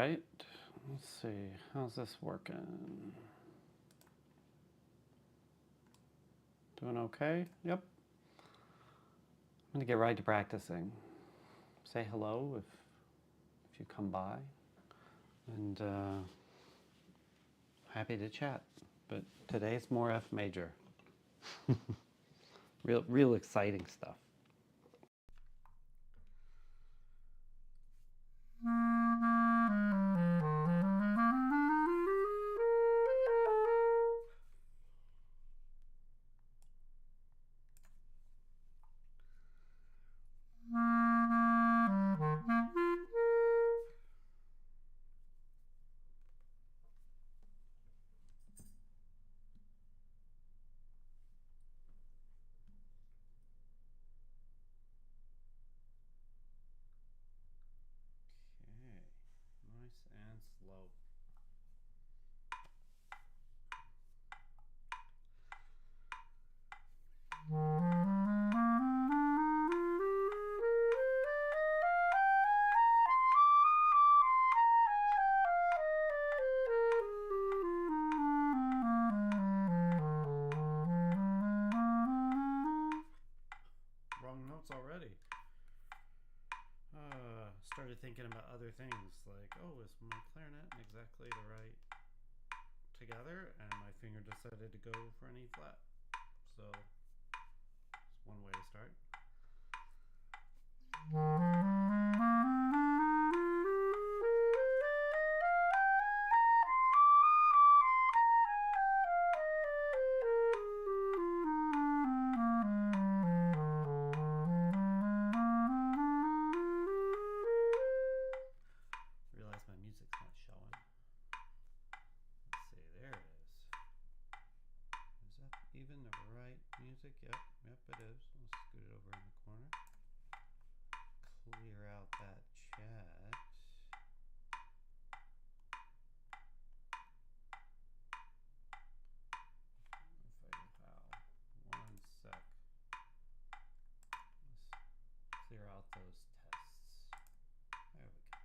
right. Let's see, how's this working? Doing okay? Yep. I'm gonna get right to practicing. Say hello if you come by, and happy to chat. But today's more F major. real exciting stuff. Nice and slow. Wrong notes already. Started thinking about other things like, oh, is my clarinet in exactly the right together? And my finger decided to go for an E flat. So it's one way to start. Realize my music's not showing. Let's see, there it is. Is that even the right music? Yep, it is. I'll scoot it over in the corner. Clear out that chat. One sec. Let's clear out those tests. There we go.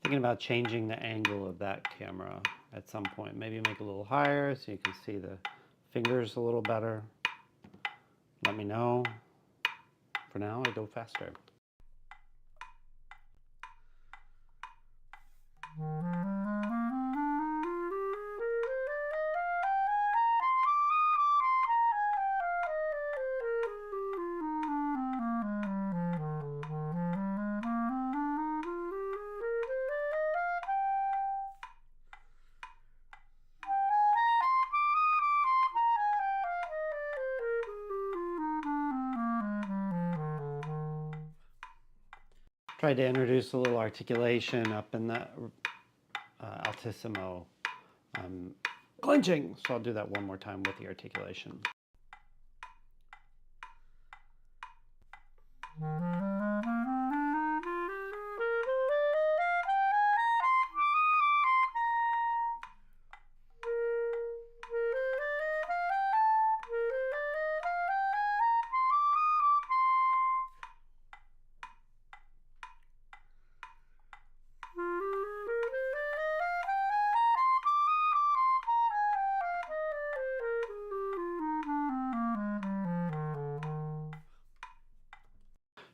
Thinking about changing the angle of that camera at some point. Maybe make it a little higher so you can see the fingers a little better. Let me know. For now, I go faster. Tried to introduce a little articulation up in the altissimo clenching. So I'll do that one more time with the articulation.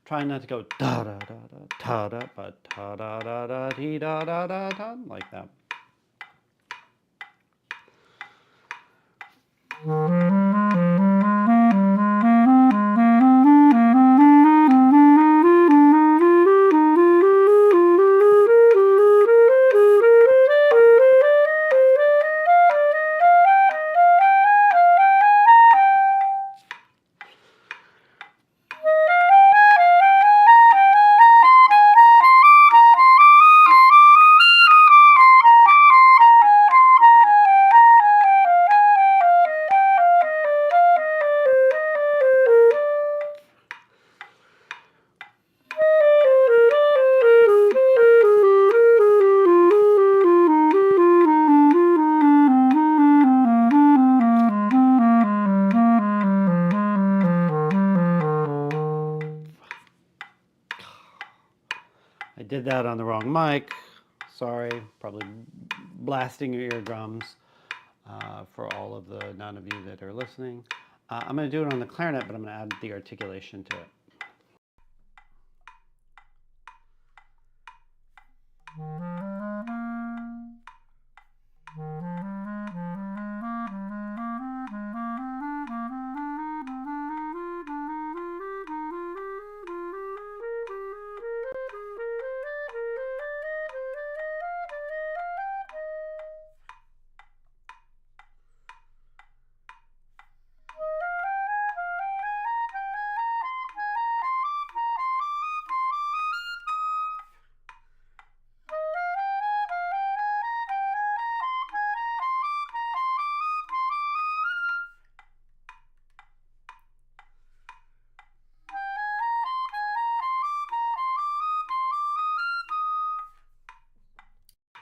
Try not to go da da da da da da, but da da da da dee da da da da like that. I did that on the wrong mic. Sorry, probably blasting your eardrums for all of the none of you that are listening. I'm going to do it on the clarinet, but I'm going to add the articulation to it.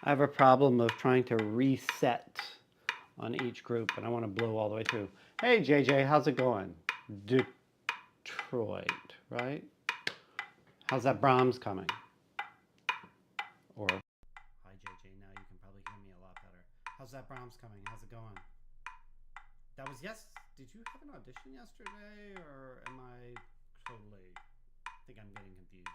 I have a problem of trying to reset on each group, and I want to blow all the way through. Hey, JJ, how's it going? Detroit, right? How's that Brahms coming? Or, hi, JJ, now you can probably hear me a lot better. How's that Brahms coming? How's it going? That was Did you have an audition yesterday, or am I totally? I think I'm getting confused.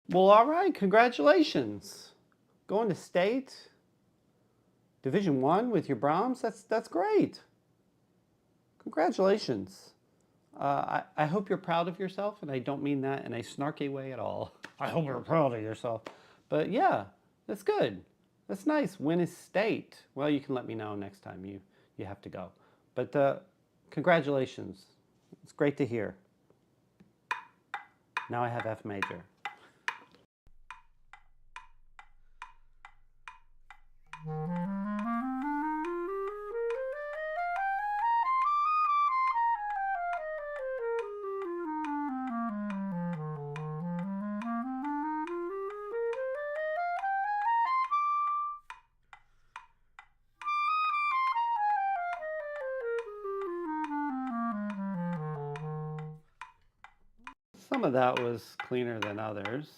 Well, all right, congratulations. Going to state, Division 1 with your Brahms, that's great. Congratulations. I hope you're proud of yourself, and I don't mean that in a snarky way at all. I hope you're proud of yourself. But yeah, that's good. That's nice. Win is state. Well, you can let me know next time you have to go. But congratulations. It's great to hear. Now I have F major. Some of that was cleaner than others.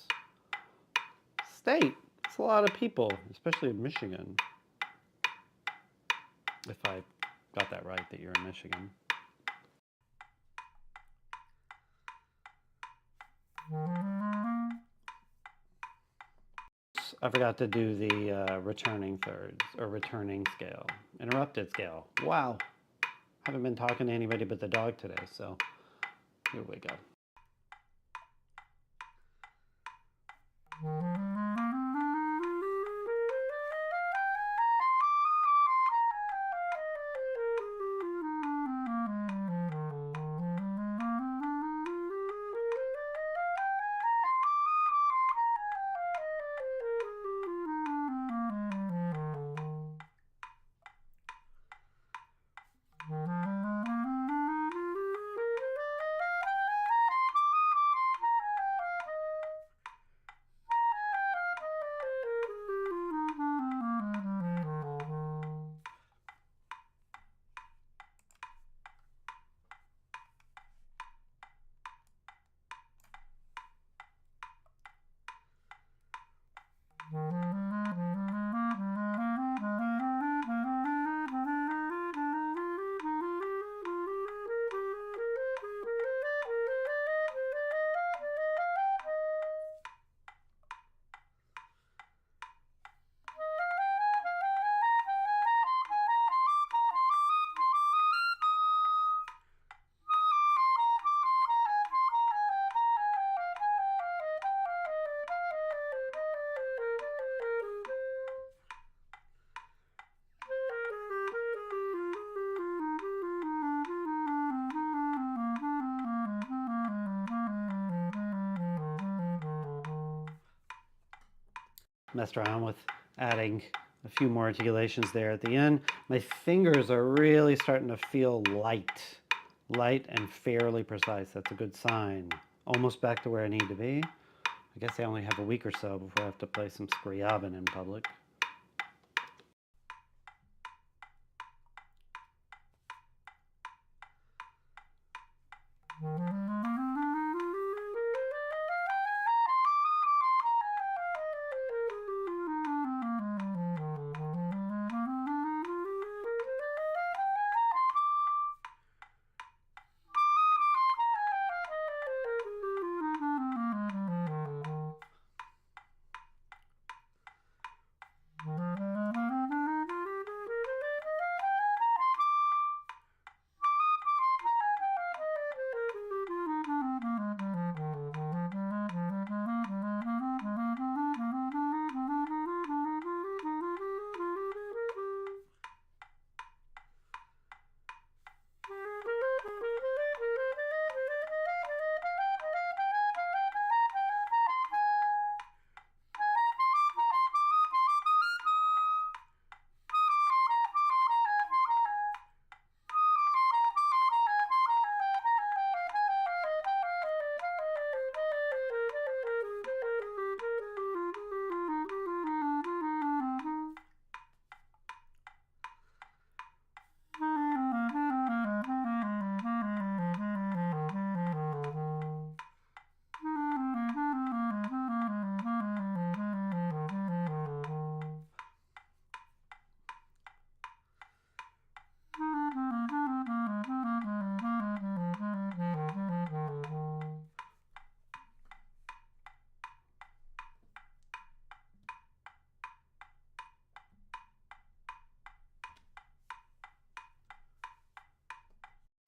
State. It's a lot of people, especially in Michigan. If I got that right, that you're in Michigan. I forgot to do the returning thirds, or returning scale. Interrupted scale. Wow. Haven't been talking to anybody but the dog today, so here we go. Messed around with adding a few more articulations there at the end. My fingers are really starting to feel light and fairly precise. That's a good sign. Almost back to where I need to be. I guess I only have a week or so before I have to play some Scriabin in public.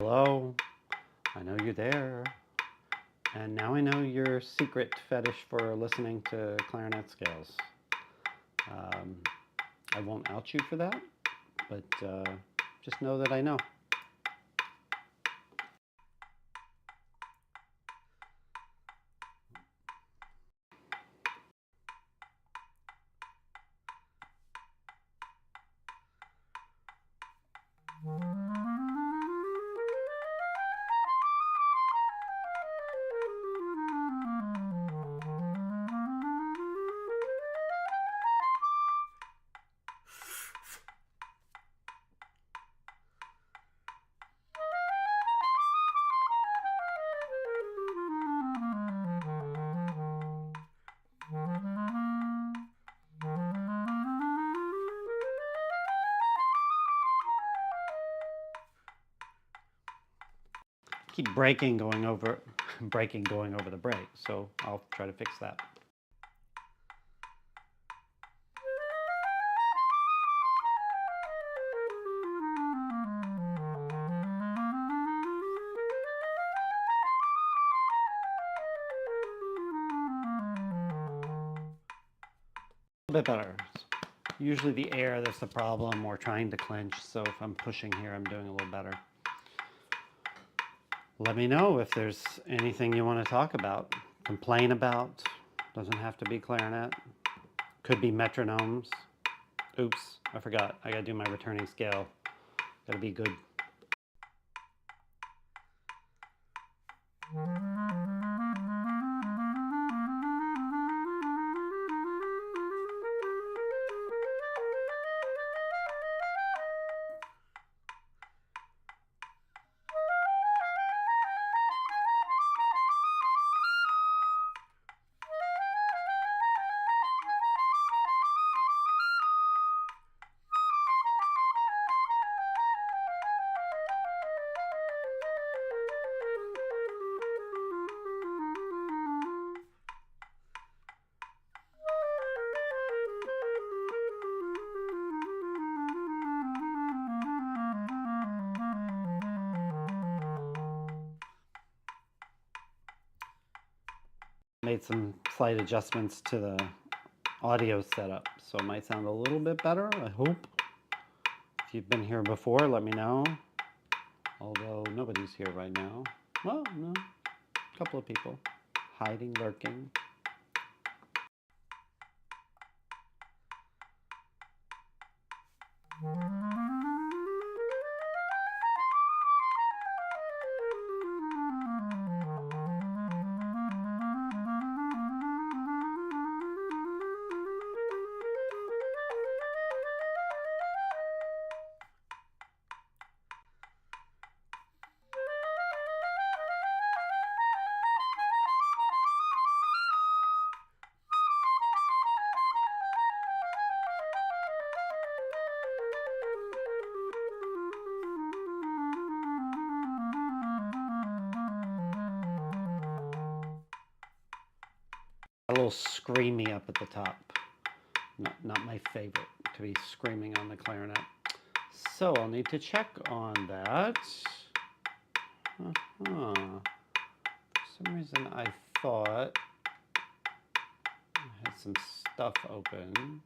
Hello, I know you're there. And now I know your secret fetish for listening to clarinet scales. I won't out you for that, but just know that I know. Keep breaking going over the break, so I'll try to fix that. A bit better. Usually the air that's the problem, or trying to clench, so if I'm pushing here, I'm doing a little better. Let me know if there's anything you want to talk about, complain about. Doesn't have to be clarinet. Could be metronomes. Oops, I forgot. I gotta do my returning scale. Gotta be good. Made some slight adjustments to the audio setup, so it might sound a little bit better, I hope. If you've been here before, let me know. Although nobody's here right now. Well, no, a couple of people hiding, lurking. real screamy up at the top. Not my favorite to be screaming on the clarinet. So I'll need to check on that. For some reason I thought I had some stuff open.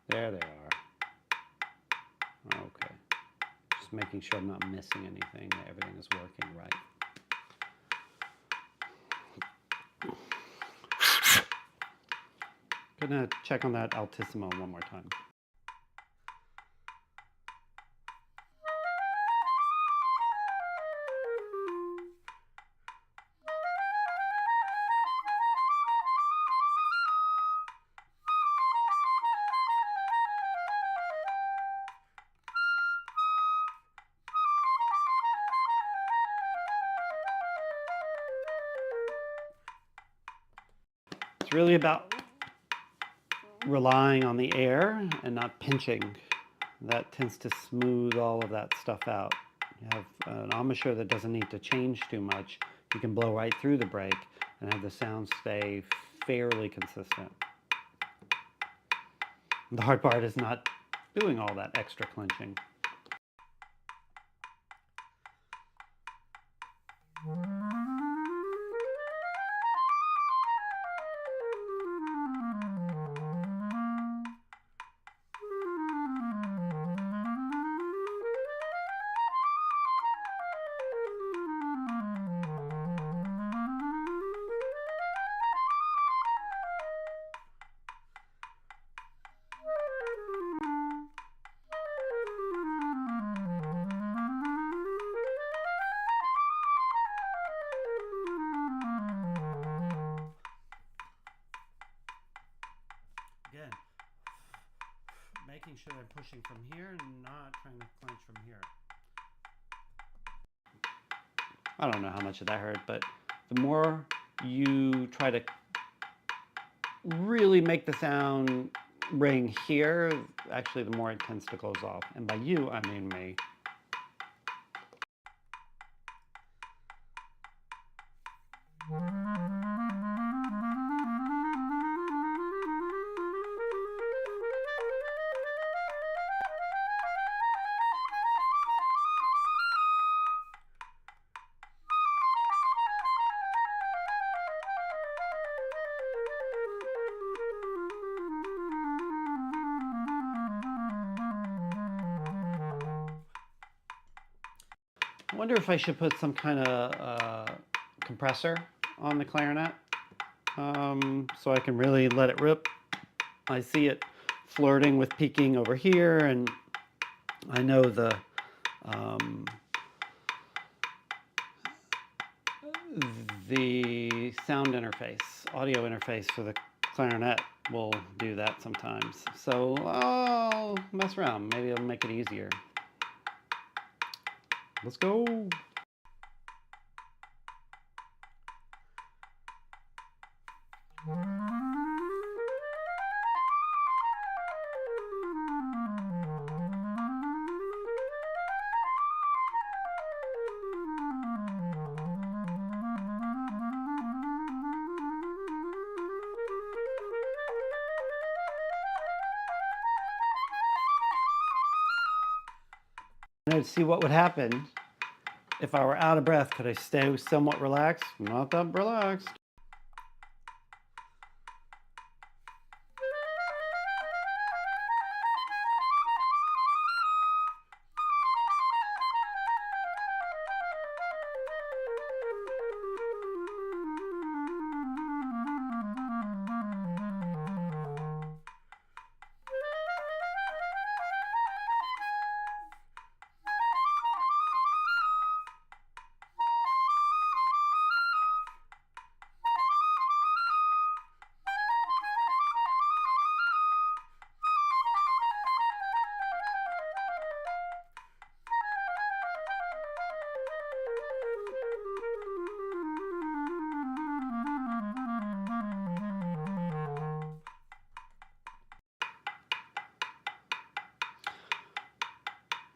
There they are. Okay. Just making sure I'm not missing anything, that everything is working right. Gonna check on that altissimo one more time. It's really about relying on the air and not pinching. That tends to smooth all of that stuff out. You have an embouchure that doesn't need to change too much. You can blow right through the break and have the sound stay fairly consistent. The hard part is not doing all that extra clenching. Again, making sure they're pushing from here and not trying to clench from here. I don't know how much of that hurt, but the more you try to really make the sound ring here, actually the more it tends to close off. And by you, I mean me. I wonder if I should put some kind of compressor on the clarinet so I can really let it rip. I see it flirting with peaking over here, and I know the sound interface, audio interface for the clarinet will do that sometimes. So I'll mess around. Maybe it'll make it easier. Let's go. To see what would happen if I were out of breath. Could I stay somewhat relaxed? Not that relaxed.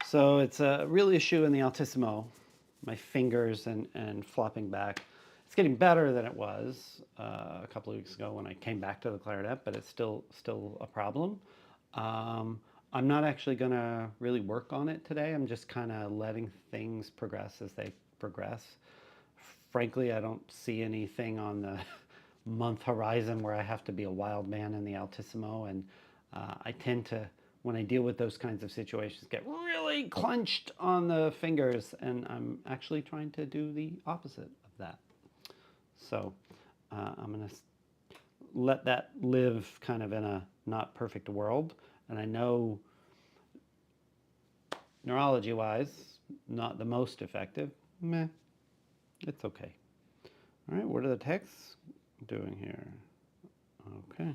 So it's a real issue in the altissimo, my fingers and flopping back. It's getting better than it was a couple of weeks ago when I came back to the clarinet, but it's still a problem. I'm not actually going to really work on it today. I'm just kind of letting things progress as they progress. Frankly, I don't see anything on the month horizon where I have to be a wild man in the altissimo, and I tend to, when I deal with those kinds of situations, get really clenched on the fingers, and I'm actually trying to do the opposite of that. So I'm going to let that live kind of in a not perfect world. And I know neurology-wise, not the most effective. Meh, it's okay. All right, what are the texts doing here? Okay,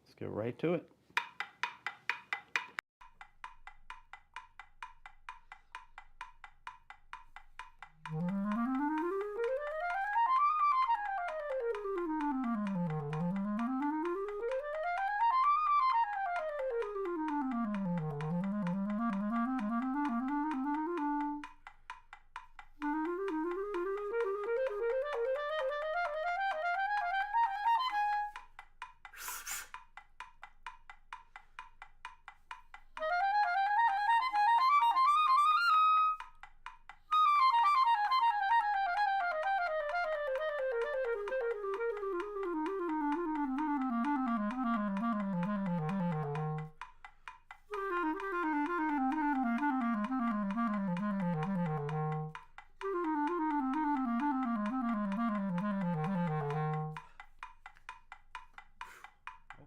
let's get right to it.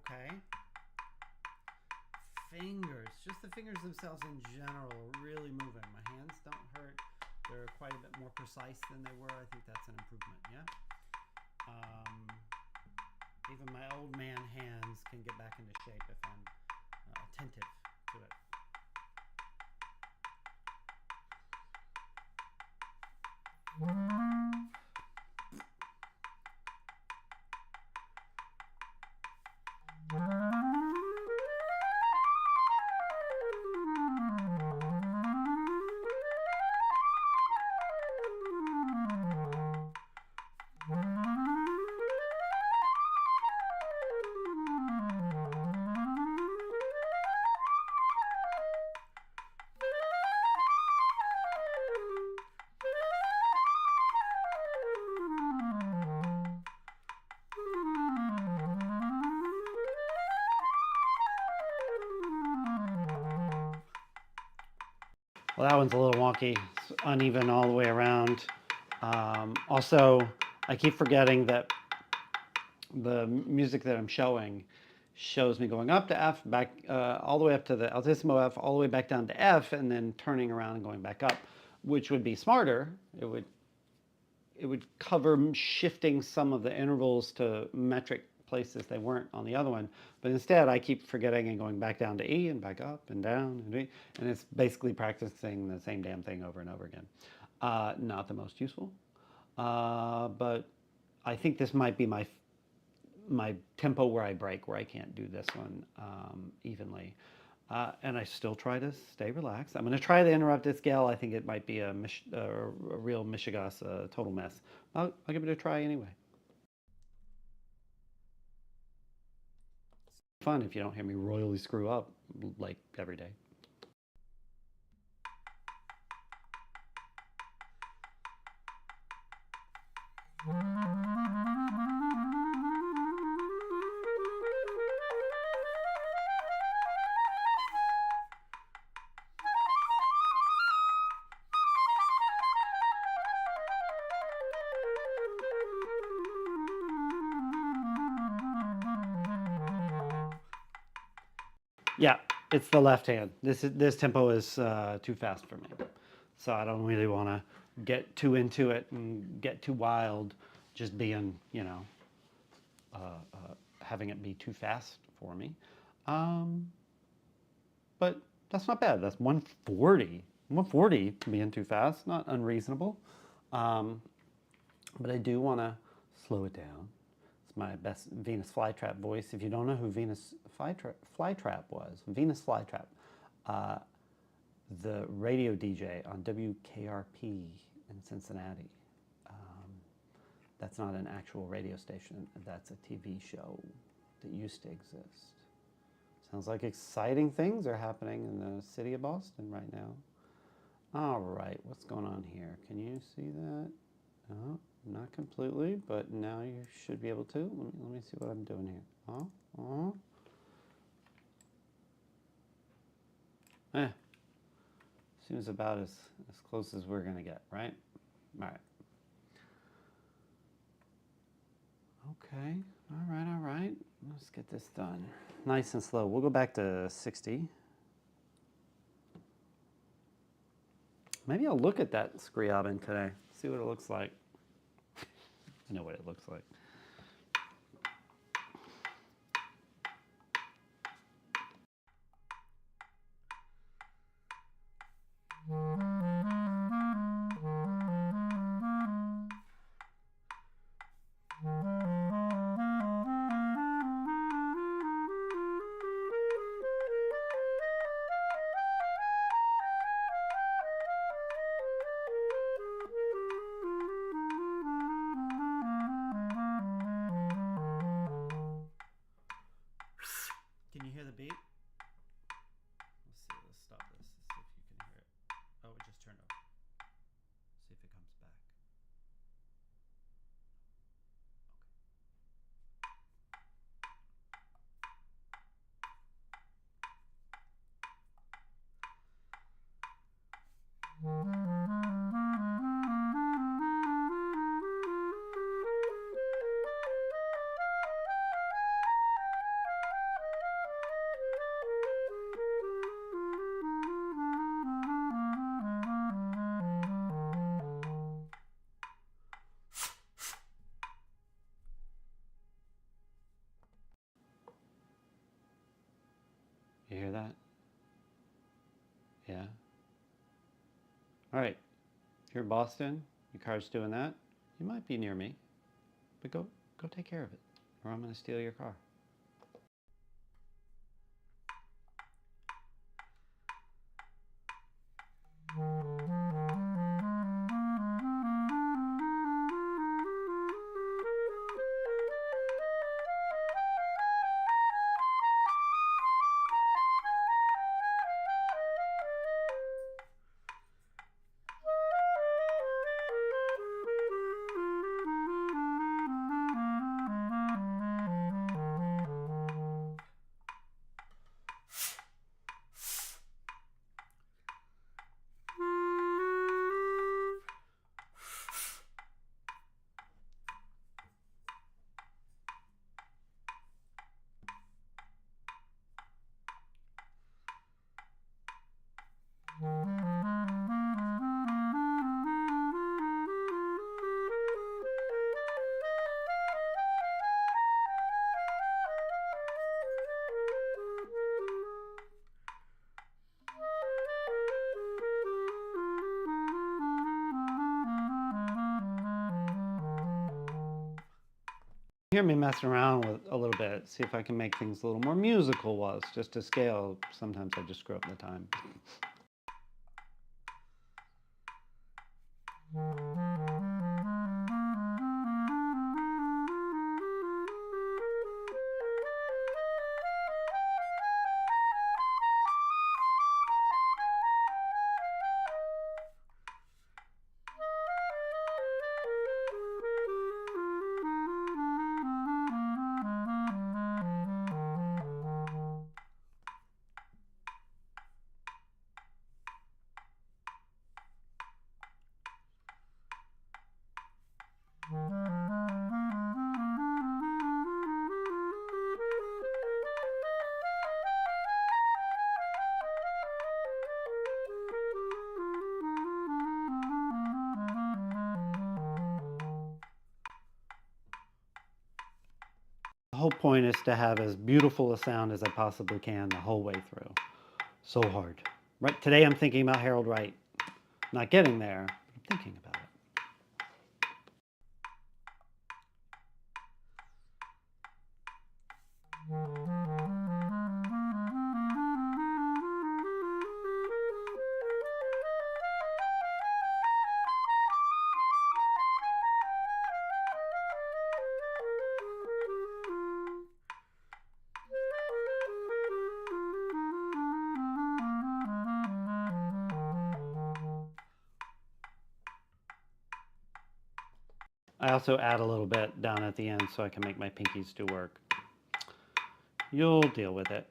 Okay. Fingers, just the fingers themselves in general are really moving. My hands don't hurt. They're quite a bit more precise than they were. I think that's an improvement, yeah? Even my old man hands can get back into shape if I'm attentive to it. Well, that one's a little wonky. It's uneven all the way around. Also, I keep forgetting that the music that I'm showing shows me going up to F, back all the way up to the altissimo F, all the way back down to F, and then turning around and going back up, which would be smarter. It would cover shifting some of the intervals to metric places they weren't on the other one. But instead, I keep forgetting and going back down to E and back up and down, and E, and it's basically practicing the same damn thing over and over again. Not the most useful, but I think this might be my tempo where I break, where I can't do this one evenly. And I still try to stay relaxed. I'm going to try the interrupted scale. I think it might be a real Michigas, total mess. I'll give it a try anyway. Fun if you don't hear me royally screw up like every day. Yeah, it's the left hand. This tempo is too fast for me, so I don't really want to get too into it and get too wild, just being having it be too fast for me. But that's not bad. That's 140. 140 being too fast, not unreasonable. But I do want to slow it down. It's my best Venus Flytrap voice. If you don't know who Venus Flytrap was, Venus Flytrap, the radio DJ on WKRP in Cincinnati. That's not an actual radio station. That's a TV show that used to exist. Sounds like exciting things are happening in the city of Boston right now. All right, what's going on here? Can you see that? Oh, not completely, but now you should be able to. Let me see what I'm doing here. Seems about as close as we're gonna get, right? All right. Okay, all right. Let's get this done. Nice and slow. We'll go back to 60. Maybe I'll look at that Scriabin today, see what it looks like. I know what it looks like. Can you hear the beat? Let's see, let's stop this. Let's see if you can hear it. Oh, it just turned off. See if it comes back. You hear that? Yeah. All right. If you're in Boston, your car's doing that, you might be near me, but go take care of it, or I'm going to steal your car. Hear me messing around with a little bit, see if I can make things a little more musical was just to scale. Sometimes I just screw up the time. The whole point is to have as beautiful a sound as I possibly can the whole way through. So hard. Right today I'm thinking about Harold Wright. Not getting there, but I'm thinking about it. I also add a little bit down at the end so I can make my pinkies do work. You'll deal with it.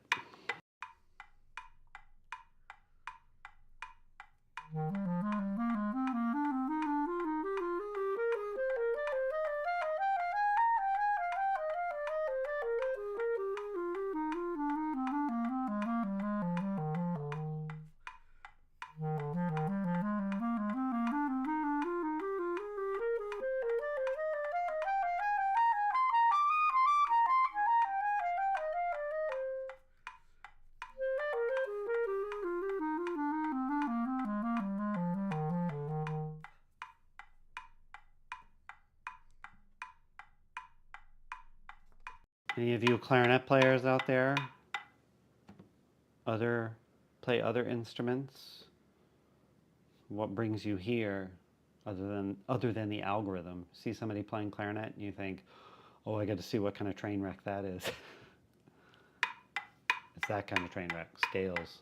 Any of you clarinet players out there? Play other instruments? What brings you here other than the algorithm? See somebody playing clarinet and you think, oh, I got to see what kind of train wreck that is. It's that kind of train wreck, scales.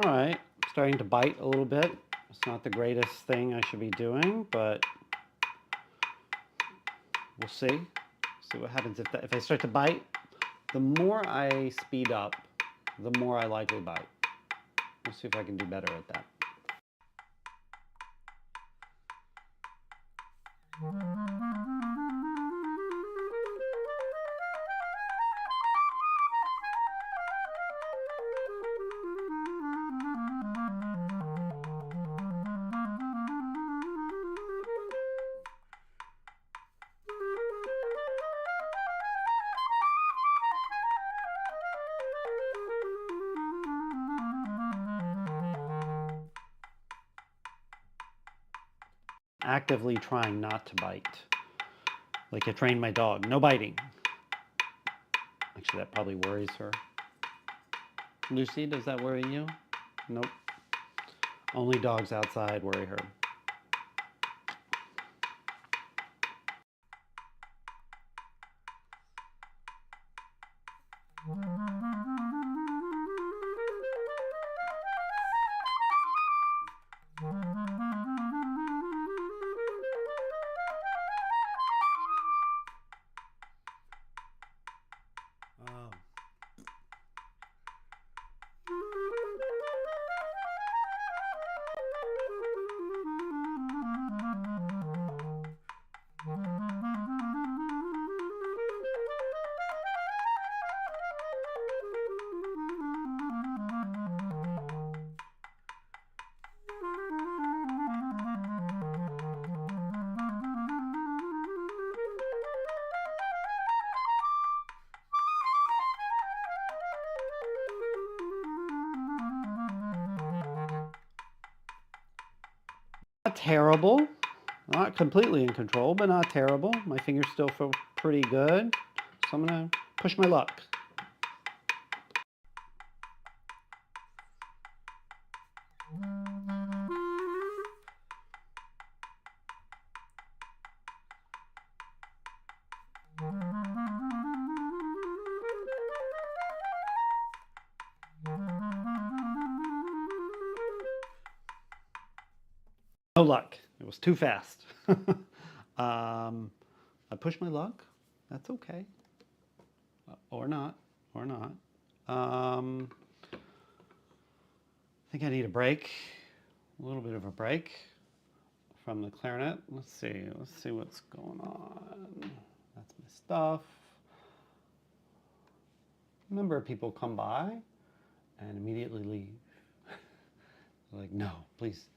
All right, starting to bite a little bit. It's not the greatest thing I should be doing, but we'll see. See what happens if I start to bite. The more I speed up, the more I likely bite. We'll see if I can do better at that. Actively trying not to bite. Like I trained my dog, no biting. Actually, that probably worries her. Lucy, does that worry you? Nope. Only dogs outside worry her. Not terrible. Not completely in control, but not terrible. My fingers still feel pretty good. So I'm going to push my luck. No luck. It was too fast. I pushed my luck. That's okay. Or not. Or not. I think I need a break. A little bit of a break from the clarinet. Let's see. Let's see what's going on. That's my stuff. A number of people come by and immediately leave. Like, no, please,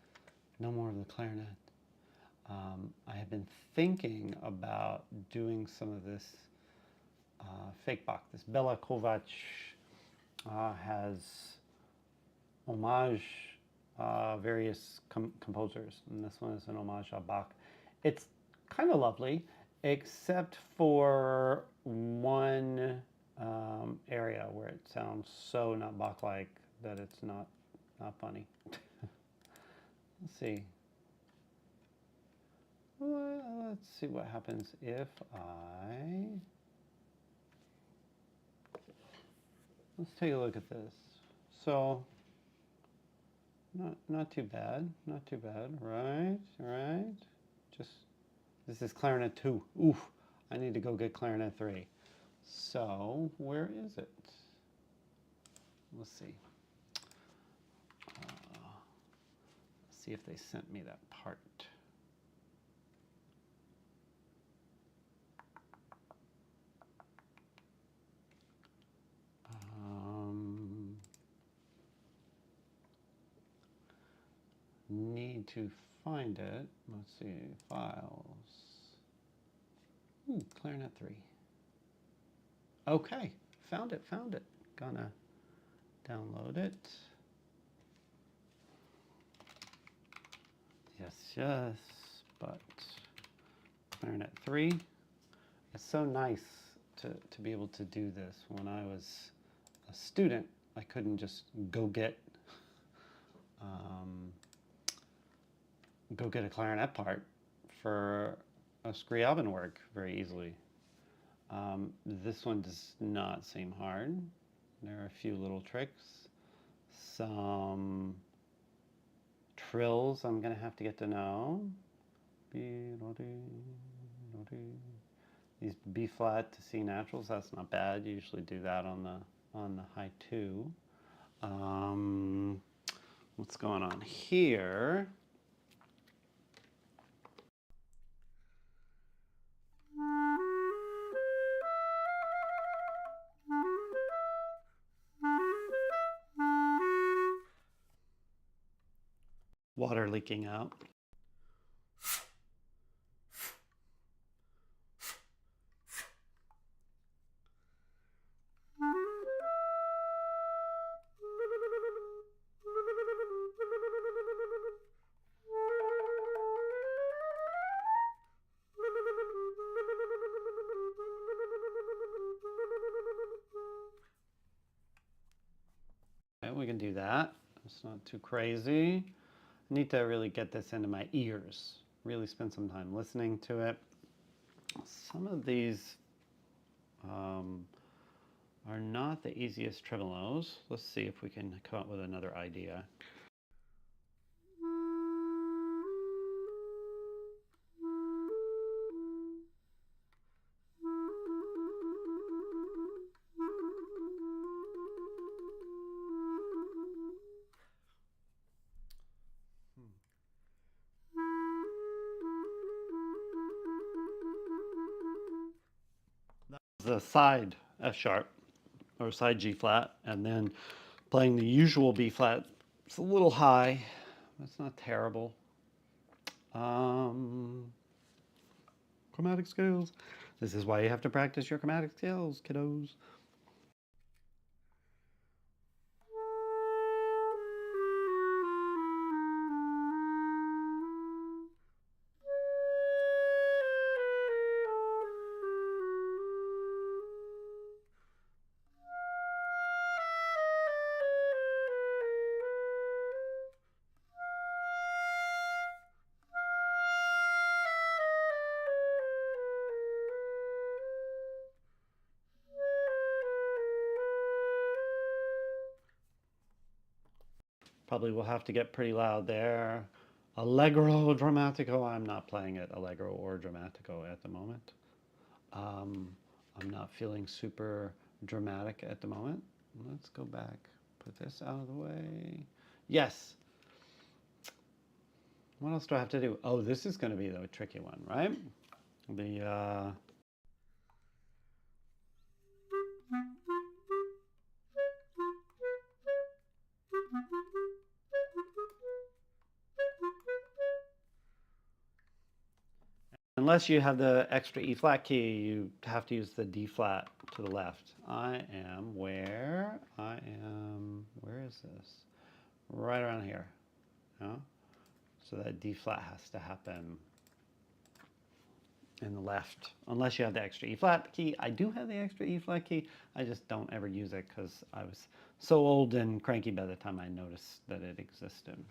no more of the clarinet. I have been thinking about doing some of this fake Bach. This Bela Kovac has homage various composers, and this one is an homage to Bach. It's kind of lovely, except for one area where it sounds so not Bach-like that it's not funny. Let's see. Well, let's see what happens if let's take a look at this. So, not too bad, not too bad, right, right. Just, this is clarinet 2. Oof, I need to go get clarinet 3. So, where is it? Let's see. Let's see if they sent me that part. Need to find it. Let's see, files. Ooh, clarinet 3. Okay, found it, found it. Gonna download it. Yes, yes, but clarinet 3. It's so nice to be able to do this. When I was a student, I couldn't just go get a clarinet part for a Scriabin work very easily. This one does not seem hard. There are a few little tricks. Some trills I'm going to have to get to know. These B flat to C naturals, that's not bad. You usually do that on the high 2. What's going on here? Water leaking out. Okay, we can do that. It's not too crazy. I need to really get this into my ears. Really spend some time listening to it. Some of these are not the easiest tremolos. Let's see if we can come up with another idea. The side F sharp or side G flat, and then playing the usual B flat. It's a little high. That's not terrible. Chromatic scales. This is why you have to practice your chromatic scales, kiddos. Probably will have to get pretty loud there. Allegro Dramatico. I'm not playing it Allegro or Dramatico at the moment. Um, I'm not feeling super dramatic at the moment. Let's go back. Put this out of the way. Yes. What else do I have to do? Oh, this is going to be the tricky one, right? The unless you have the extra E flat key, you have to use the D flat to the left. I am where? I am, where is this? Right around here. No? So that D flat has to happen in the left, unless you have the extra E flat key. I do have the extra E flat key. I just don't ever use it because I was so old and cranky by the time I noticed that it existed.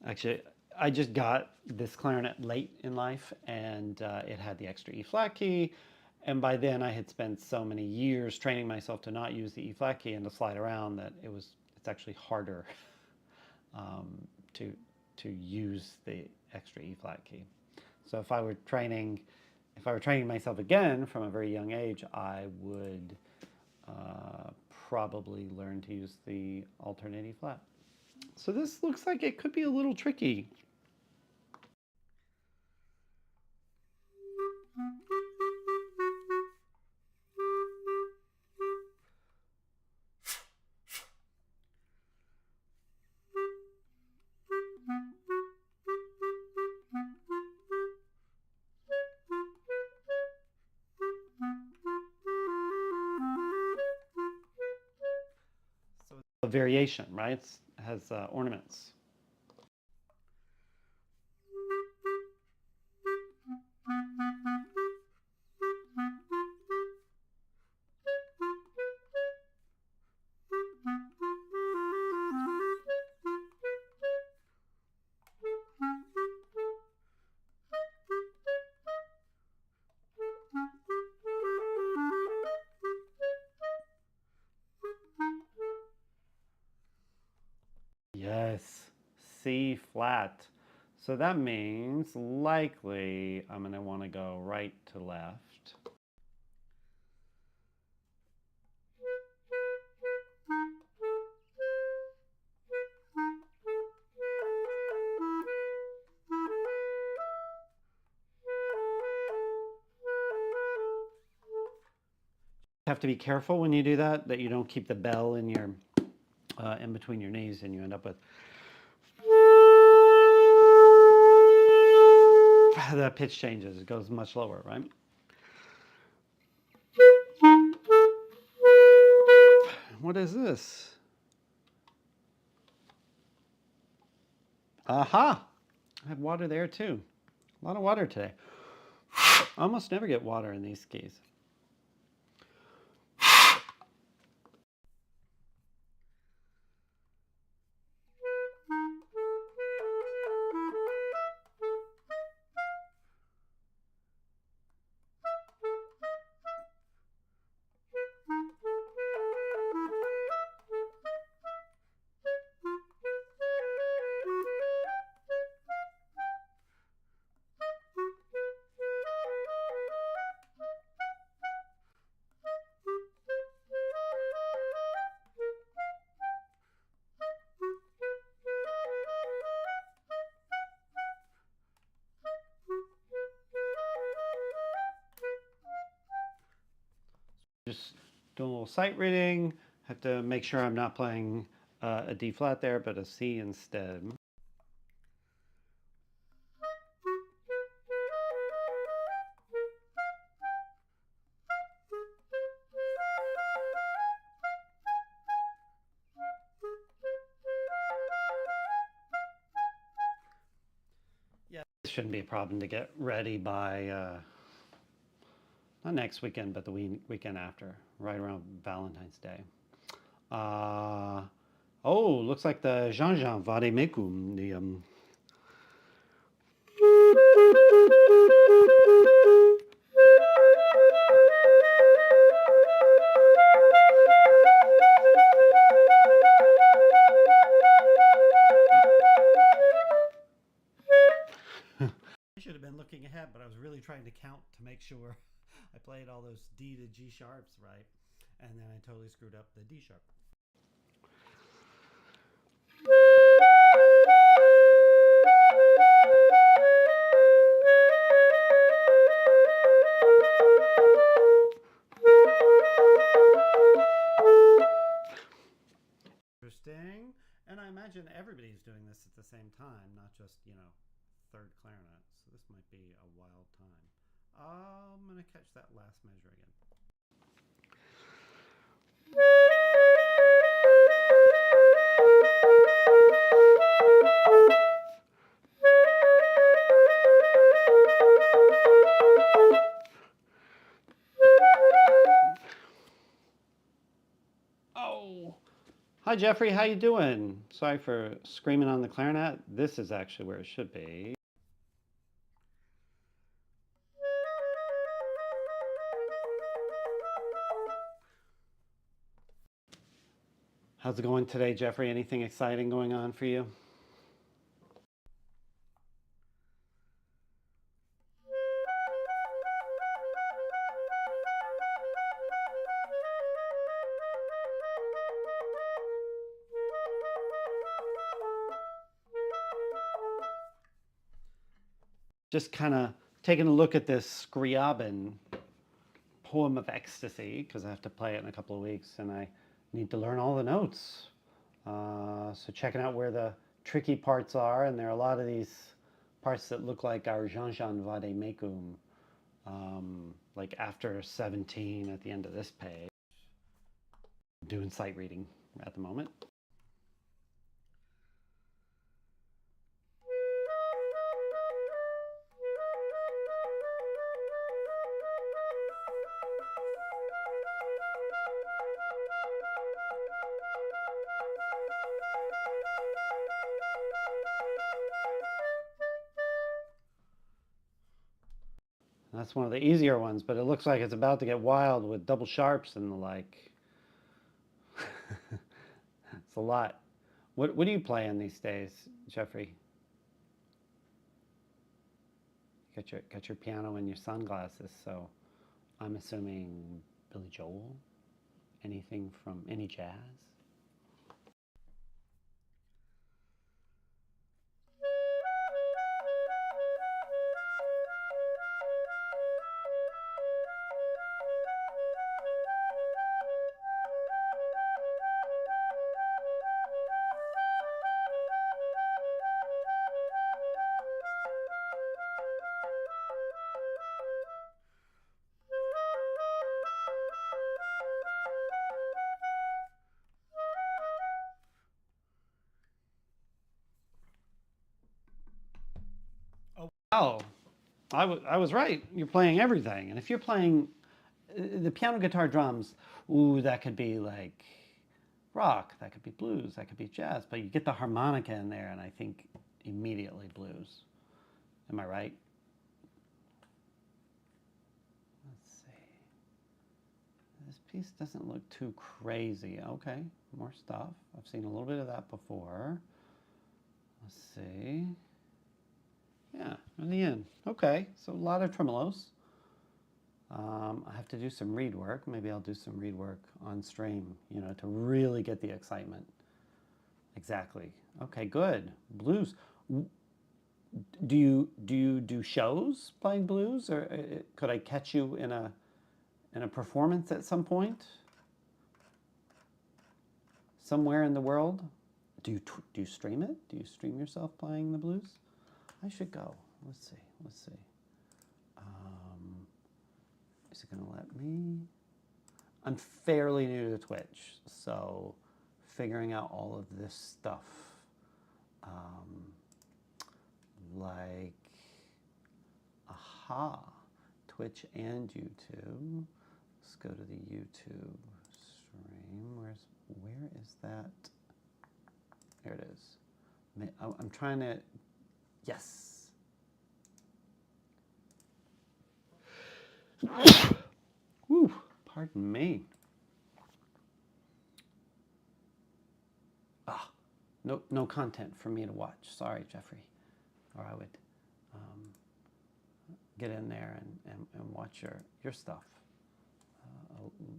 Actually, I just got this clarinet late in life, and it had the extra E flat key. And by then, I had spent so many years training myself to not use the E flat key and to slide around that it's actually harder um, to use the extra E flat key. So if I were training myself again from a very young age, I would probably learn to use the alternate E flat. So this looks like it could be a little tricky. So it's a variation, right? It has ornaments. Yes, C flat. So that means likely I'm going to want to go right to left. You have to be careful when you do that you don't keep the bell in your in between your knees, and you end up with the pitch changes. It goes much lower, right? What is this? Aha! I have water there too. A lot of water today. I almost never get water in these keys. Just doing a little sight reading. Have to make sure I'm not playing a D flat there, but a C instead. Yeah, this shouldn't be a problem to get ready by not next weekend, but the weekend after, right around Valentine's Day. Oh, looks like the Jean-Jean Vade Mecum, the to count to make sure I played all those D to G sharps right, and then I totally screwed up the D sharp. Interesting. And I imagine everybody's doing this at the same time, not just, third clarinet. So this might be a wild time. I'm going to catch that last measure again. Oh! Hi Jeffrey, how you doing? Sorry for screaming on the clarinet. This is actually where it should be. How's it going today, Jeffrey? Anything exciting going on for you? Just kind of taking a look at this Scriabin poem of ecstasy, because I have to play it in a couple of weeks and I need to learn all the notes. So checking out where the tricky parts are, and there are a lot of these parts that look like our Jean-Jean Vade Mecum, like after 17 at the end of this page. I'm doing sight reading at the moment. That's one of the easier ones, but it looks like it's about to get wild with double sharps and the like. It's a lot. What do you play in these days, Jeffrey? Got your piano and your sunglasses, so I'm assuming Billy Joel? Anything from any jazz? Oh, I was right. You're playing everything. And if you're playing the piano, guitar, drums, ooh, that could be like rock, that could be blues, that could be jazz. But you get the harmonica in there, and I think immediately blues. Am I right? Let's see. This piece doesn't look too crazy. Okay, more stuff. I've seen a little bit of that before. Let's see. Yeah, in the end. Okay, so a lot of tremolos. I have to do some reed work. Maybe I'll do some reed work on stream, to really get the excitement. Exactly. Okay, good. Blues. Do you do shows playing blues, or could I catch you in a performance at some point? Somewhere in the world? Do you stream it? Do you stream yourself playing the blues? I should go. Let's see. Is it going to let me? I'm fairly new to Twitch, so figuring out all of this stuff, like, aha, Twitch and YouTube. Let's go to the YouTube stream. Where is that? There it is. I'm trying to, yes. Whew, pardon me. Ah, no content for me to watch. Sorry, Jeffrey. Or I would. get in there and watch your stuff.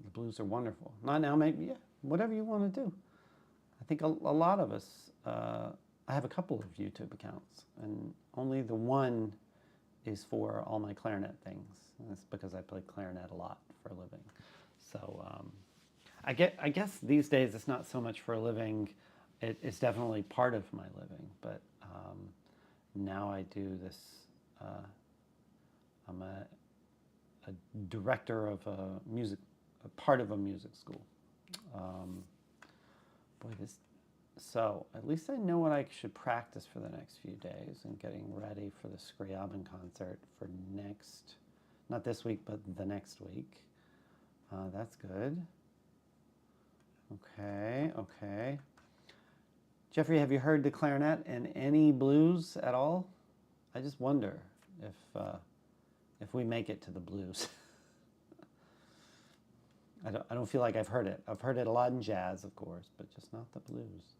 The blues are wonderful. Not now, maybe, yeah, whatever you want to do. I think a lot of us, I have a couple of YouTube accounts, and only the one is for all my clarinet things. And it's because I play clarinet a lot for a living. So I guess these days it's not so much for a living. It's definitely part of my living, but now I do this. I'm a director of a part of a music school. Boy, so at least I know what I should practice for the next few days and getting ready for the Scriabin concert for not this week, but the next week. That's good. Okay, okay. Jeffrey, have you heard the clarinet in any blues at all? I just wonder if we make it to the blues. I don't feel like I've heard it. I've heard it a lot in jazz, of course, but just not the blues.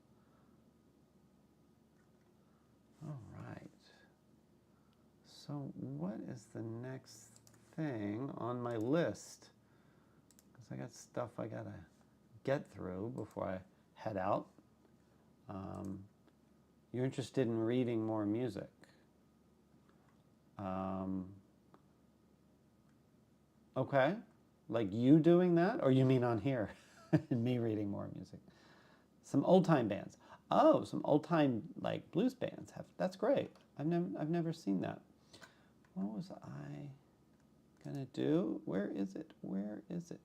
All right. So what is the next thing on my list? Because I got stuff I gotta get through before I head out. You're interested in reading more music. Okay. Like you doing that? Or you mean on here? And me reading more music. Some old time bands. Oh, some old time like blues bands have. That's great. I've never seen that. What was I gonna do? Where is it? Where is it?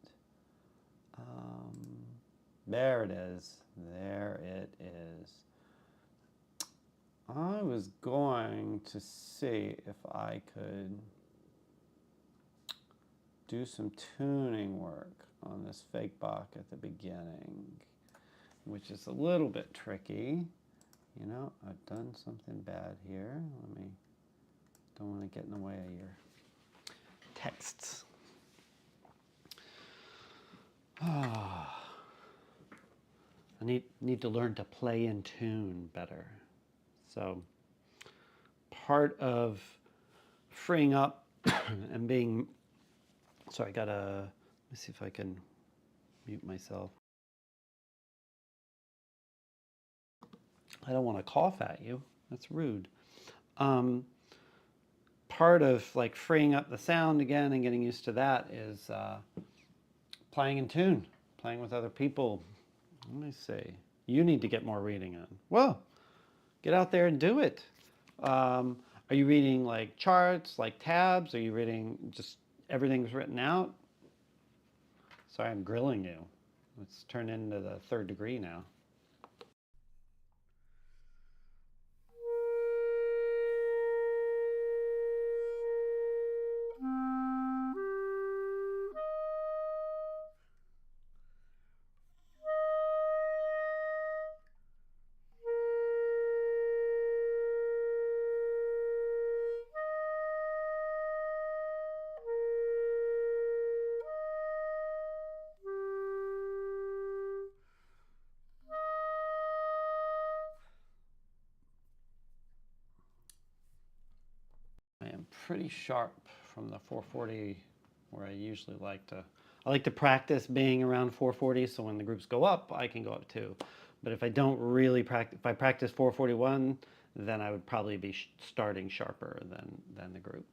There it is. There it is. I was going to see if I could do some tuning work on this fake Bach at the beginning, which is a little bit tricky. You know, I've done something bad here. Don't want to get in the way of your texts. I need to learn to play in tune better. So part of freeing up and being, sorry, let me see if I can mute myself. I don't want to cough at you. That's rude. Part of like freeing up the sound again and getting used to that is playing in tune, playing with other people. Let me see. You need to get more reading on. Well, get out there and do it. Are you reading like charts, like tabs? Are you reading just everything's written out? Sorry, I'm grilling you. Let's turn into the third degree now. I am pretty sharp from the 440 where I usually I like to practice being around 440 so when the groups go up, I can go up too. But if I don't really practice, if I practice 441, then I would probably be starting sharper than the group.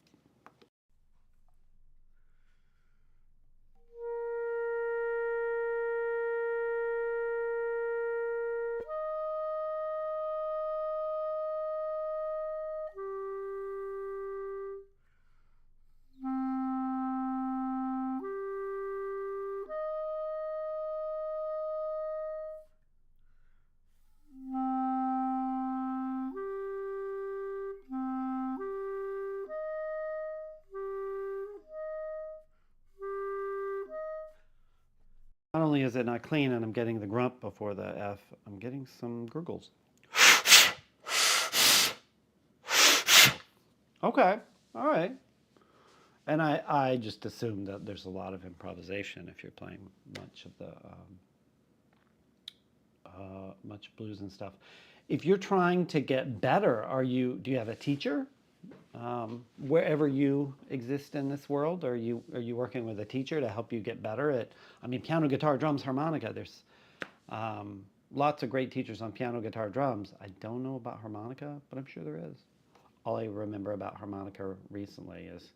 Not only is it not clean and I'm getting the grunt before the F, I'm getting some gurgles. Okay, all right. And I just assume that there's a lot of improvisation if you're playing much of the much blues and stuff. If you're trying to get better, do you have a teacher? wherever you exist in this world? Are you working with a teacher to help you get better at? I mean, piano, guitar, drums, harmonica. There's lots of great teachers on piano, guitar, drums. I don't know about harmonica, but I'm sure there is. All I remember about harmonica recently is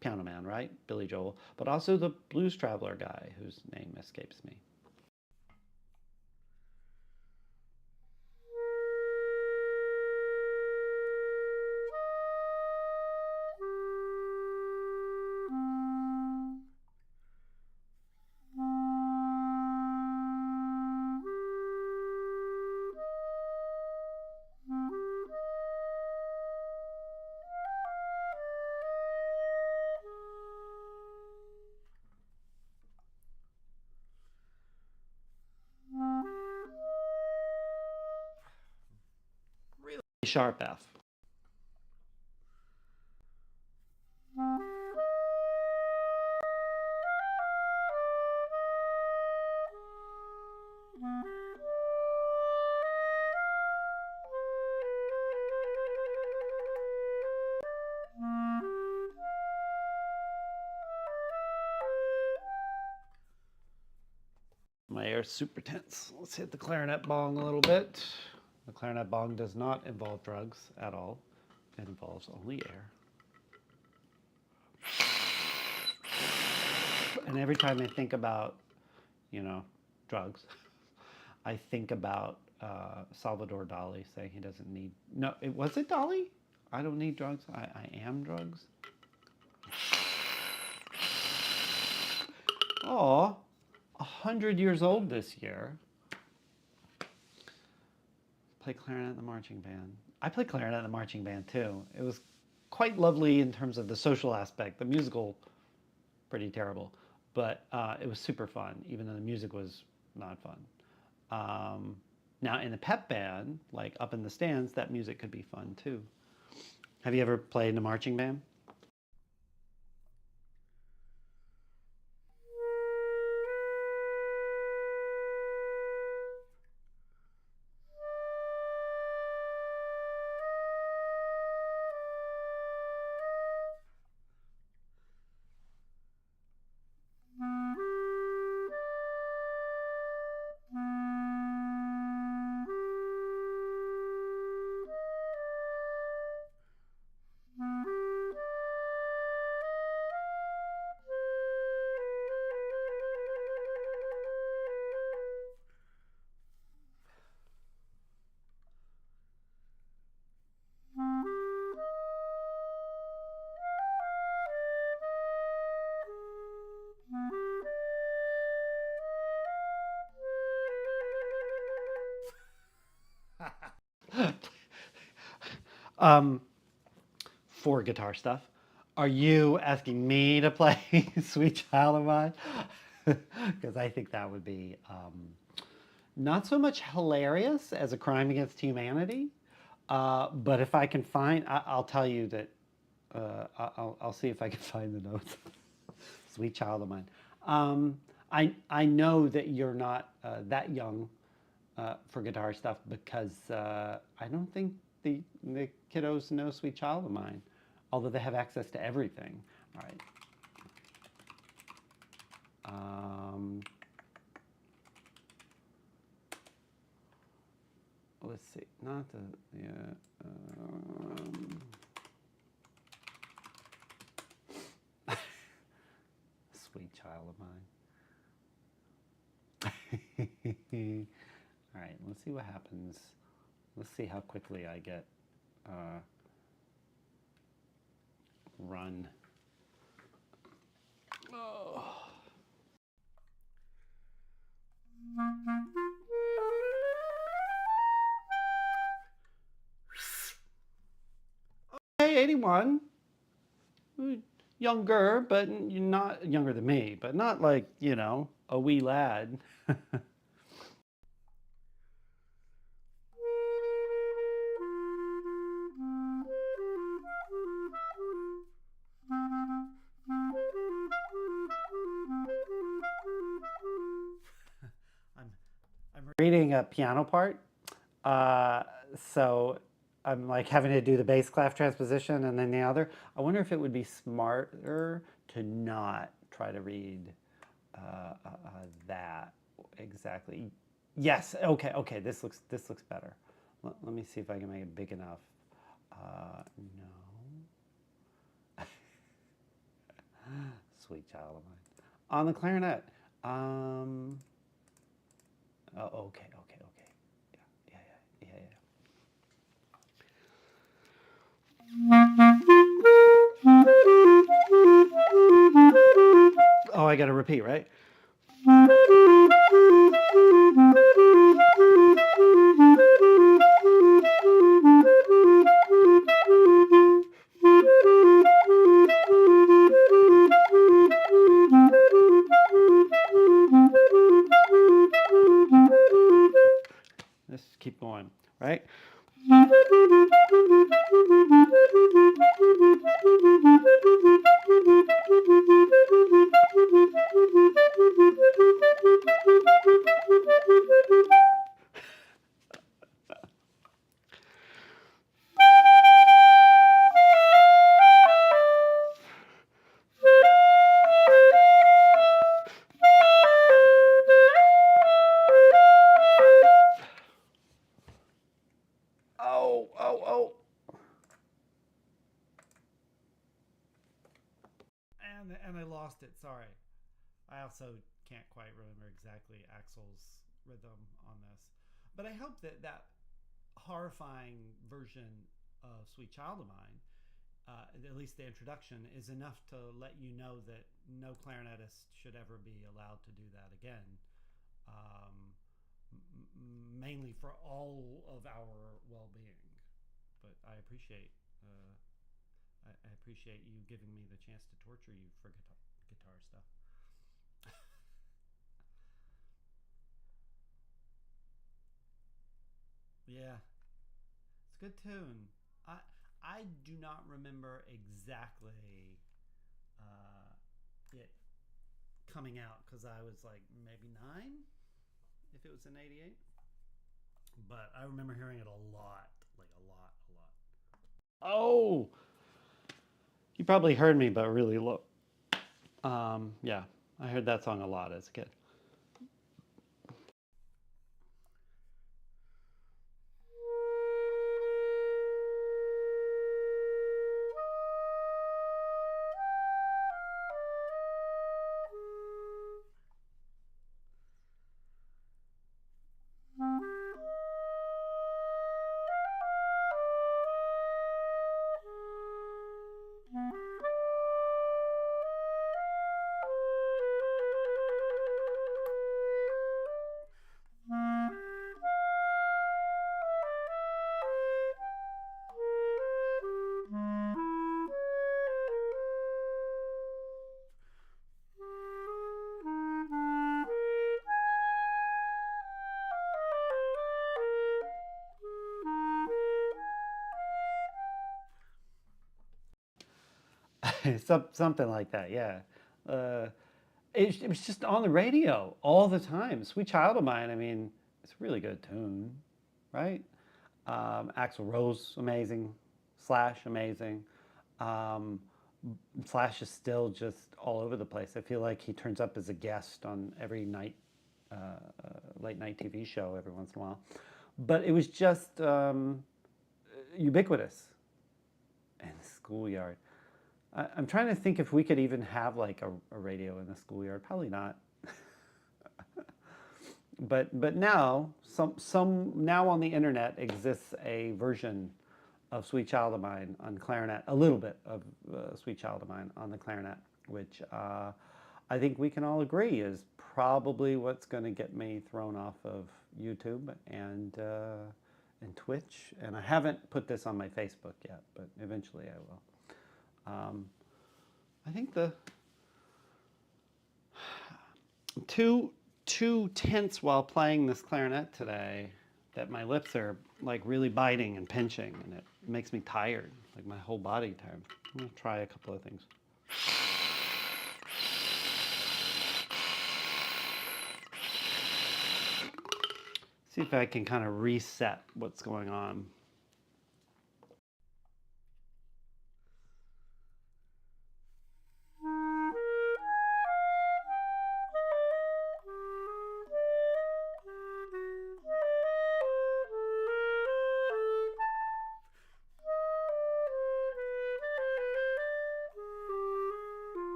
Piano Man, right? Billy Joel, but also the Blues Traveler guy whose name escapes me. Really sharp F. My air's super tense. Let's hit the clarinet bong a little bit. The clarinet bong does not involve drugs at all. It involves only air. And every time I think about, you know, drugs, I think about Salvador Dali saying he doesn't need. No, was it Dali? I don't need drugs. I am drugs. Oh, 100 years old this year. Play clarinet in the marching band. I played clarinet in the marching band too. It was quite lovely in terms of the social aspect. The musical, pretty terrible, but it was super fun, even though the music was not fun. Now in the pep band, like up in the stands, that music could be fun too. Have you ever played in a marching band? um, for guitar stuff. Are you asking me to play Sweet Child of Mine? Because I think that would be not so much hilarious as a crime against humanity. But if I can find, I'll tell you that I'll see if I can find the notes. Sweet Child of Mine. I know that you're not that young for guitar stuff because I don't think the kiddos know Sweet Child of Mine, although they have access to everything. All right. Let's see. Not the yeah. Sweet Child of Mine. All right. Let's see what happens. Let's see how quickly I get run. Oh. Hey, 81. Younger, but you're not younger than me, but not like, a wee lad. I'm reading a piano part. So I'm like having to do the bass clef transposition and then the other. I wonder if it would be smarter to not try to read that exactly. Yes. Okay. Okay. This looks better. Let me see if I can make it big enough. No. Sweet child of mine. On the clarinet. Um, oh, okay. Okay. Okay. Yeah. Yeah. Yeah. Yeah. Oh, I got to repeat, right? Let's keep going, right? Oh, oh, oh. And I lost it. Sorry. I also can't quite remember exactly Axel's rhythm on this, but I hope that that horrifying version of "Sweet Child of Mine," at least the introduction, is enough to let you know that no clarinetist should ever be allowed to do that again. Um, Mainly for all of our well-being. But I appreciate I appreciate you giving me the chance to torture you for guitar stuff. Yeah, it's a good tune. I I do not remember exactly it coming out because I was like maybe 9 if it was in '88. But I remember hearing it a lot, like a lot, a lot. Oh, you probably heard me, but really low. Yeah, I heard that song a lot as a kid. Something like that, yeah. Uh, it was just on the radio all the time. Sweet Child of Mine, I mean, it's a really good tune, right? Axl Rose, amazing. Slash, amazing. Um, Slash is still just all over the place. I feel like he turns up as a guest on every late night TV show every once in a while. But it was just ubiquitous in the schoolyard. I'm trying to think if we could even have like a radio in the schoolyard. Probably not. But now some now on the internet exists a version of "Sweet Child of Mine" on clarinet. A little bit of "Sweet Child of Mine" on the clarinet, which I think we can all agree is probably what's going to get me thrown off of YouTube and Twitch. And I haven't put this on my Facebook yet, but eventually I will. I think the too too tense while playing this clarinet today that my lips are like really biting and pinching, and it makes me tired, like my whole body tired. I'm gonna try a couple of things. See if I can kind of reset what's going on.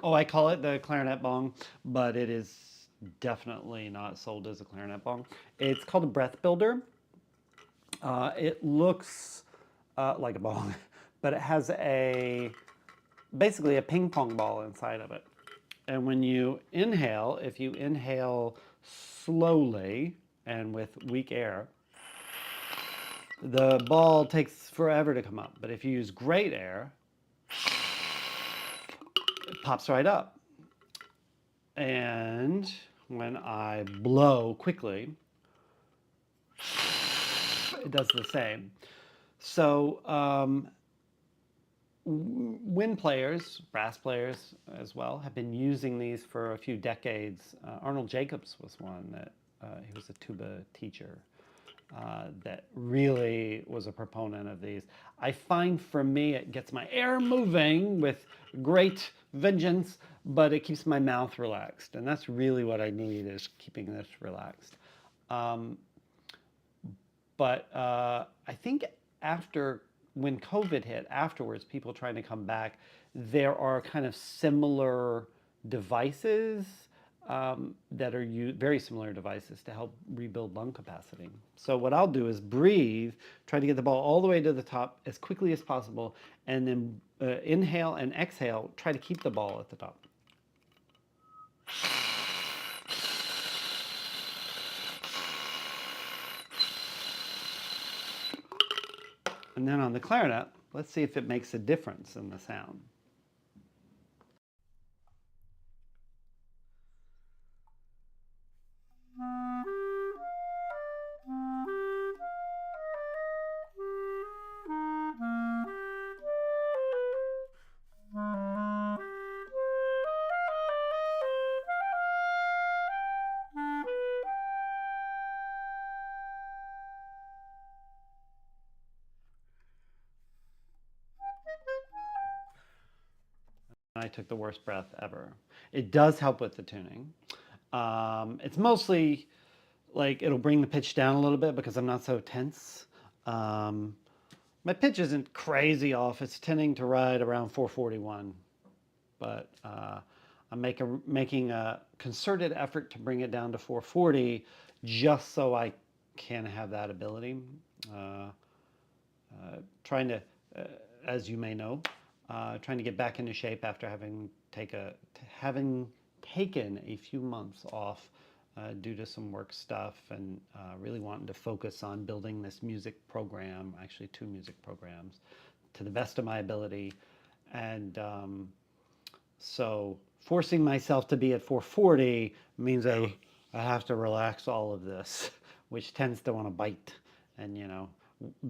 Oh, I call it the clarinet bong, but it is definitely not sold as a clarinet bong. It's called a breath builder. It looks like a bong, but it has basically a ping pong ball inside of it. And when you inhale, if you inhale slowly and with weak air, the ball takes forever to come up. But if you use great air, it pops right up. And when I blow quickly, it does the same. So wind players, brass players as well, have been using these for a few decades. Arnold Jacobs was one that he was a tuba teacher that really was a proponent of these. I find for me it gets my air moving with great vengeance, but it keeps my mouth relaxed, and that's really what I need, is keeping this relaxed. But I think after, when COVID hit, afterwards, people trying to come back, there are kind of similar devices that are very similar devices to help rebuild lung capacity. So what I'll do is breathe, try to get the ball all the way to the top as quickly as possible, and then inhale and exhale, try to keep the ball at the top. And then on the clarinet, let's see if it makes a difference in the sound. I took the worst breath ever. It does help with the tuning. It's mostly like it'll bring the pitch down a little bit because I'm not so tense. My pitch isn't crazy off. It's tending to ride around 441, but I'm making a concerted effort to bring it down to 440 just so I can have that ability. Trying to, as you may know, trying to get back into shape after having taken a few months off due to some work stuff, and really wanting to focus on building this music program, actually 2 music programs, to the best of my ability. And so forcing myself to be at 440 means I have to relax all of this, which tends to want to bite and,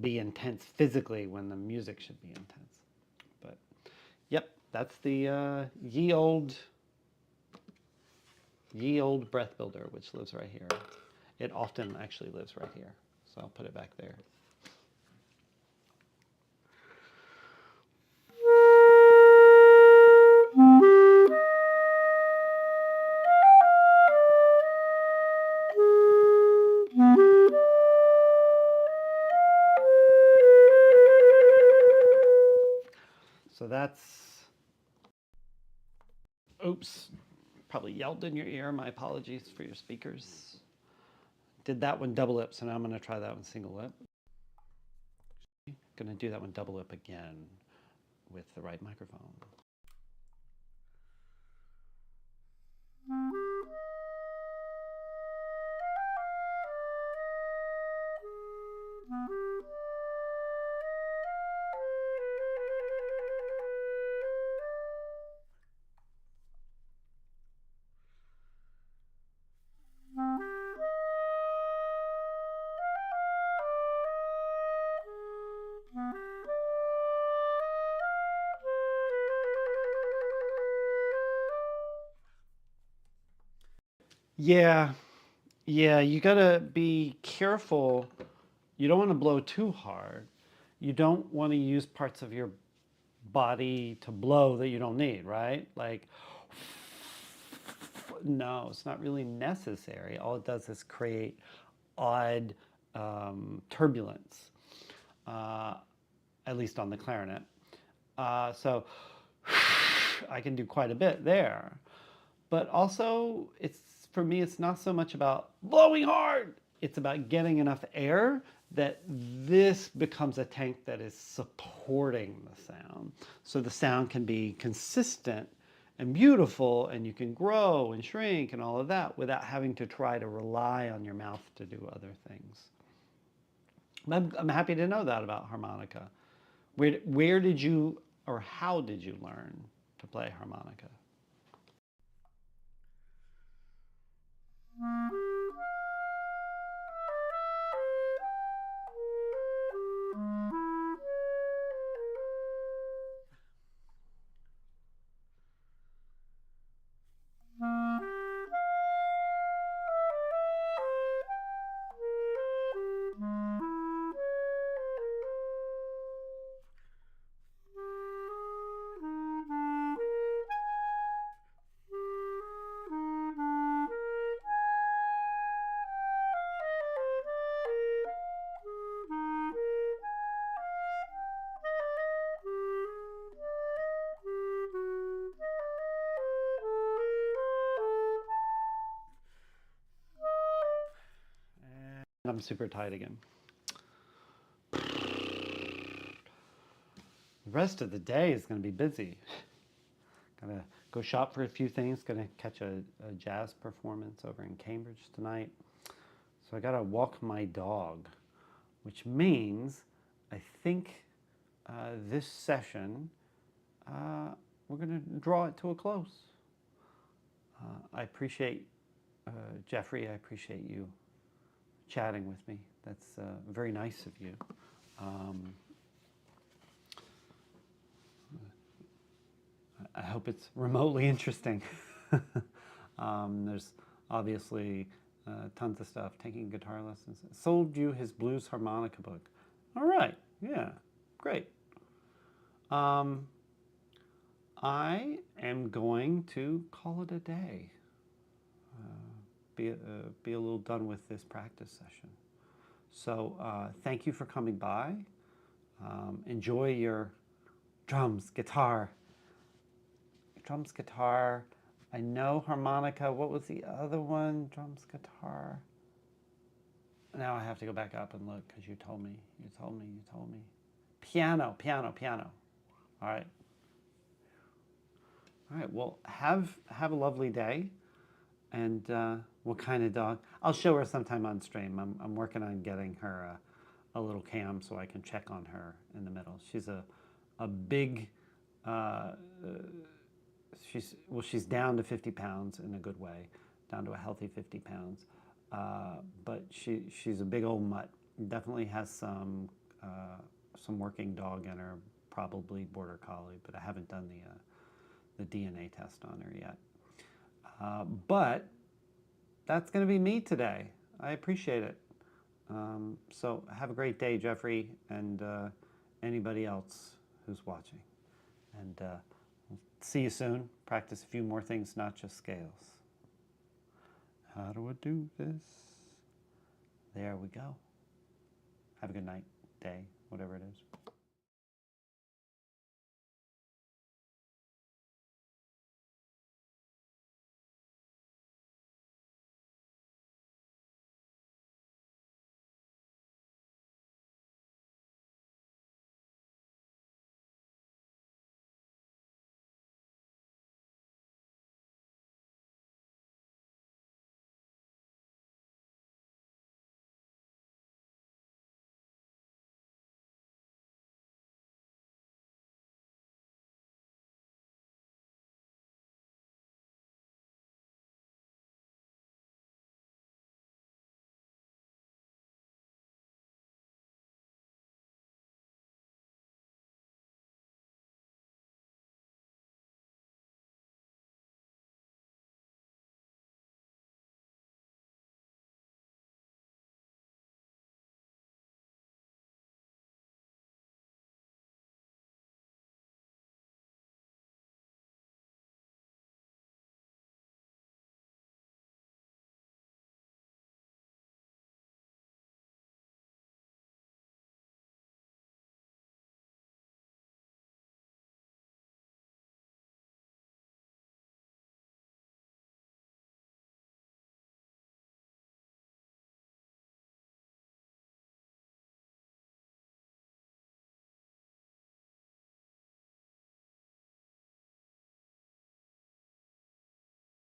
be intense physically when the music should be intense. But yep, that's the ye old breath builder, which lives right here. It often actually lives right here, so I'll put it back there. So that's, oops, probably yelled in your ear. My apologies for your speakers. Did that one double lip, so now I'm going to try that one single lip. Going to do that one double lip again with the right microphone. Yeah, you gotta be careful. You don't want to blow too hard. You don't want to use parts of your body to blow that you don't need, right? Like, no, it's not really necessary. All it does is create odd turbulence, at least on the clarinet. So I can do quite a bit there. But also, for me, it's not so much about blowing hard. It's about getting enough air that this becomes a tank that is supporting the sound. So the sound can be consistent and beautiful, and you can grow and shrink and all of that without having to try to rely on your mouth to do other things. I'm happy to know that about harmonica. Where did you, or how did you learn to play harmonica? And I'm super tight again. The rest of the day is going to be busy. Gonna go shop for a few things. Gonna catch a jazz performance over in Cambridge tonight. So I gotta walk my dog, which means I think this session we're gonna draw it to a close. I appreciate Jeffrey. I appreciate you chatting with me. That's very nice of you. I hope it's remotely interesting. There's obviously tons of stuff. Taking guitar lessons. Sold you his blues harmonica book. All right. Yeah. Great. I am going to call it a day. Be a little done with this practice session. So thank you for coming by. Enjoy your drums, guitar. Drums, guitar. I know harmonica. What was the other one? Drums, guitar. Now I have to go back up and look because you told me. You told me. You told me. Piano, piano, piano. All right. All right. Well, have a lovely day. And what kind of dog? I'll show her sometime on stream. I'm working on getting her a little cam so I can check on her in the middle. She's a big. She's down to 50 pounds in a good way, down to a healthy 50 pounds. But she's a big old mutt. Definitely has some working dog in her, probably border collie. But I haven't done the DNA test on her yet. But that's going to be me today. I appreciate it. So have a great day, Jeffrey, and anybody else who's watching. And see you soon. Practice a few more things, not just scales. How do I do this? There we go. Have a good night, day, whatever it is.